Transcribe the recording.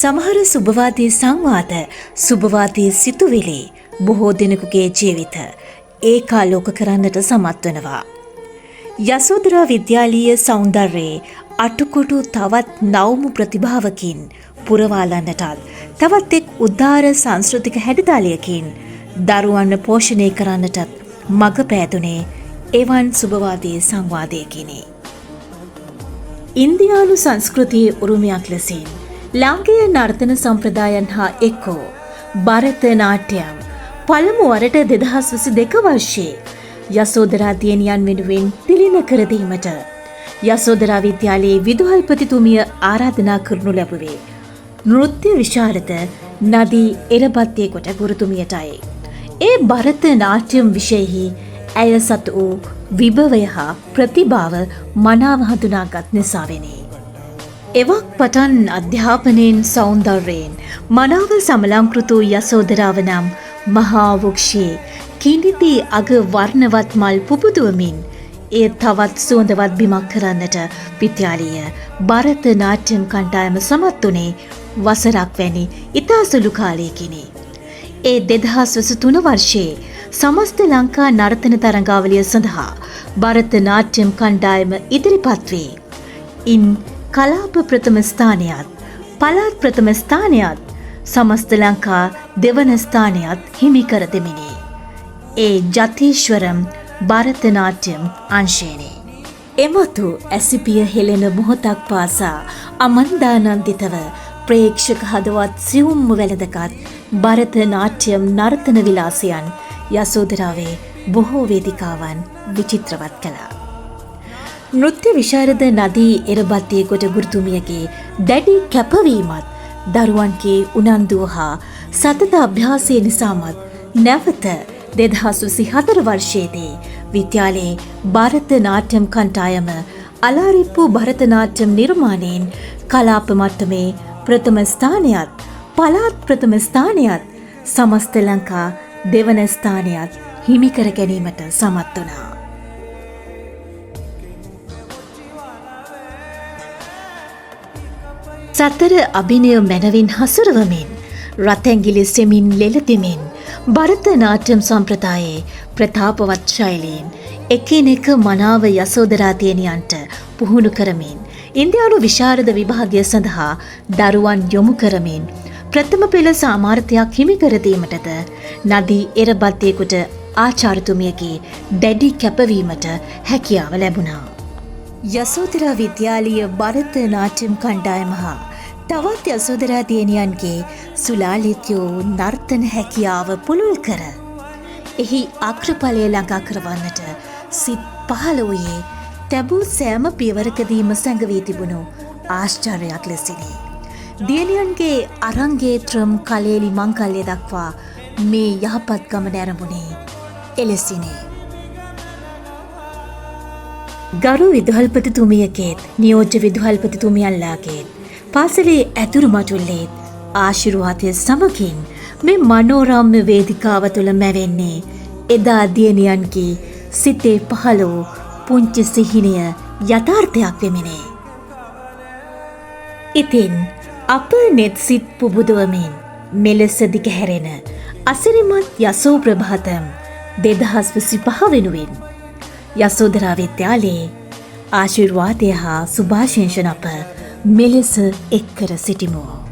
සමහර සුභවාදී සංවාද සුභවාදී සිතුවිලි බොහෝ දිනකුගේ ජීවිත ඒකාලෝක කරන්නට සමත් වෙනවා. යසෝදරා විද්‍යාලීය සෞන්දර්යයේ අටුකොටු තවත් නවමු ප්‍රතිභාවකින් පුරවාලන්නටත් තවත් එක් උදාර සංස්කෘතික හැඩතලයකින් දරුවන්ව පෝෂණය කරන්නටත් මඟ පෑදුනේ එවන් සුභවාදී සංවාදයකිනි. ඉන්දියානු සංස්කෘතියේ උරුමයක් ලෙසින් ලාංකේය නර්තන සම්ප්‍රදායන් හා එක්කෝ භරත නාට්‍යම් පළමු වරට 2022 වර්ෂයේ යසෝදරා දියණියන් වෙනුවෙන් තිළින කර දීමට යසෝදරා විද්‍යාලයේ විදුහල්පතිතුමිය ආරාධනා කරනු ලැබුවේ නෘත්‍ය විශාරද නදී එරබත්තේ කොට ගුරුතුමියටයි. ඒ භරත නාට්‍යම් විෂයෙහි ඇය සතු වූ විභවය හා ප්‍රතිභාව මනාව හඳුනාගත් නිසාවෙනි. එවක් පටන් අධ්‍යාපනයෙන් සෞන්දර්යයෙන් මනාව සමලංකෘත වූ යසෝදරාව නම් මහා වෘක්ෂයේ කිඳිති අග වර්ණවත් මල් පුබුදුවමින් එය තවත් සුවඳවත් බිමක් කරන්නට විද්‍යාලීය භරත නාට්‍යම් කණ්ඩායම සමත් වුණේ වසරක් වැනි ඉතා සුළු කාලයකිනි. ඒ 2023 වර්ෂයේ සමස්ත ලංකා නර්තන තරඟාවලිය සඳහා භරත නාට්‍යම් කණ්ඩායම ඉදිරිපත් වේ. ඉන් කලාප ප්‍රථම ස්ථානයත් පළාත් ප්‍රථම ස්ථානයත් සමස්ත ලංකා දෙවන ස්ථානයත් හිමි කර දෙමිනි. ඒ ජතීශ්වරම් භරත නාට්‍යම් අංශයේනි. එමතු ඇසිපිය හෙළෙන මොහොතක් පාසා අමන්දානන්දිතව ප්‍රේක්ෂක හදවත් සියුම්ම වැළඳගත් භරත නාට්‍යම් නර්තන විලාසයන් යසෝදරාවේ බොහෝ වේදිකාවන් විචිත්‍රවත් කළා. නෘත්‍ය විශාරද නදී එරබත්තේ කොට ගුරුතුමියගේ දැඩි කැපවීමත් දරුවන්ගේ උනන්දුව හා සතත අභ්‍යාසය නිසාමත් නැවත 2024 වර්ෂයේදී විද්‍යාලයේ භරත නාට්‍යම් කණ්ඩායම අලාරිප්පු භරත නාට්‍යම් නිර්මාණයෙන් කලාප මට්ටමේ ප්‍රථම ස්ථානයත් පළාත් ප්‍රථම ස්ථානයත් සමස්ත ලංකා දෙවන ස්ථානයත් හිමි කර ගැනීමට සමත් වුණා. සතර අභිනය මැනවින් හසුරුවමින් රතැංගිලි සෙමින් ලෙලදෙමින් භරත නාට්‍යම් සම්ප්‍රදායේ ප්‍රතාපවත් ශෛලීන් එකිනෙක මනාව යසෝදරා දියණියන්ට පුහුණු කරමින් ඉන්දියානු විශාරද විභාගය සඳහා දරුවන් යොමු කරමින් ප්‍රථම පෙළ සාමාර්ථයක් හිමි කර දීමටද නදී එරබත්තේකුට ආචාර්යතුමියගේ දැඩි කැපවීමට හැකියාව ලැබුණා. යසෝදරා විද්‍යාලීය භරත නාට්‍යම් කණ්ඩායම හා තවත් යසෝදරා දියණියන්ගේ සුලාලිතයෝ නර්තන හැකියාව පුළුල් කර එහි අග්‍රඵලය ළඟා කරවන්නට සිත් පහළ වූයේ තැබූ සෑම පියවරකදීම සැඟවී තිබුණු ආශ්චර්යයක් ලෙසිනි. දියණියන්ගේ අරංගේත්‍රම් කලේලි මංගල්‍ය දක්වා මේ යහපත් ගමන ඇරඹුණේ එලෙසිනේ. ගරු විදුහල්පතිතුමියකේත් නියෝජ්‍ය විදුහල්පතිතුමියන්ලාගේත් පාසලේ ඇතුරු මටුල්ලේත් ආශිර්වාදය සමගින් මේ මනෝරම්‍ය වේදිකාව තුළ මැවෙන්නේ එදා දියණියන්ගේ සිතේ පහළ වූ පුංචි සිහිනය යථාර්ථයක් වෙමිනේ. ඉතින් අප නෙත් සිත් පුබුදුවමින් මෙලෙස දිගහැරෙන අසිරිමත් යසෝ ප්‍රභාතම් 2025 වෙනුවෙන් යසෝදරා විද්‍යාලයේ ආශිර්වාදය හා සුභාශිංසන අප මෙලෙස එක් කර සිටිමු.